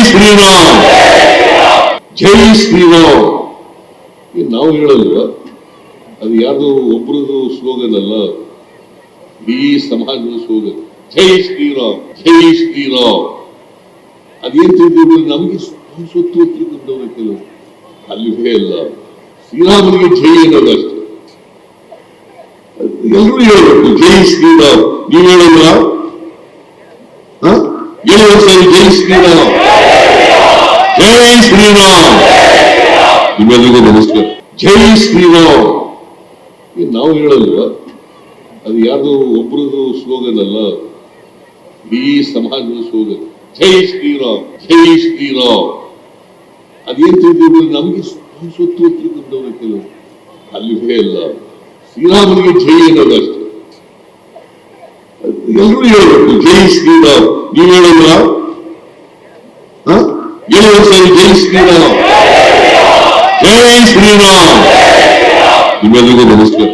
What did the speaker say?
ಶ್ರೀರಾಮ್, ಜೈ ಶ್ರೀರಾಮ್. ನಾವು ಹೇಳಲ್ವ, ಅದು ಯಾರ್ದು ಒಬ್ಬರದು ಸ್ಲೋಗನ್ ಅಲ್ಲ, ಈ ಸಮಾಜದ ಸ್ಲೋಗನ್. ಜೈ ಶ್ರೀರಾಮ್, ಜೈ ಶ್ರೀರಾಮ್. ಅದೇನ್ ತಿಳ್ಕೊಂಡು ನಮ್ಗೆ ಸುತ್ತು ತಿಳ್ಕೊಂಡವ್ರೆ ಕೆಲವು. ಅಲ್ಲಿವೇ ಅಲ್ಲ, ಶ್ರೀರಾಮನಿಗೆ ಜೈ ಅನ್ನೋದಷ್ಟೇ. ಎಲ್ಲರೂ ಹೇಳಬೇಕು ಜೈ ಶ್ರೀರಾಮ್. ನೀವು ಹೇಳಲ್ವಾ? ಹೇಳುವ ಸರಿ, ಜೈ ಶ್ರೀರಾಮ್, ಜೈ ಶ್ರೀರಾಮ್. ನಿಮ್ಮೆಲ್ಲರಿಗೂ ನಮಸ್ಕಾರ. ಜೈ ಶ್ರೀರಾಮ್. ನಾವು ಹೇಳಲ್ವ, ಅದು ಯಾರ್ದು ಒಬ್ಬರದು ಸ್ಲೋಗನ್ ಅಲ್ಲ, ಈ ಸಮಾಜದ ಸ್ಲೋಗನ್. ಜೈ ಶ್ರೀರಾಮ್, ಜೈ ಶ್ರೀರಾಮ್. ಅದೇನ್ ತಿಳ್ಕೊಂಡು ನಮ್ಗೆ ಸುತ್ತು ತಿಳ್ಕೊಂಡವ್ರೆ ಕೆಲವು. ಅಲ್ಲಿವೇ ಅಲ್ಲ, ಶ್ರೀರಾಮನಿಗೆ ಜೈ ಅನ್ನೋದಷ್ಟೇ. ಎಲ್ಲರೂ ಹೇಳಬೇಕು ಜೈ ಶ್ರೀರಾಮ್. ನೀವು ಹೇಳಲ್ವಾ? ಹೇಳುವ ಸರಿ, ಜೈ ಶ್ರೀರಾಮ್, ಜೈ ಶ್ರೀರಾಮ್. ನಿಮ್ಮೆಲ್ಲರಿಗೂ ನಮಸ್ಕಾರ.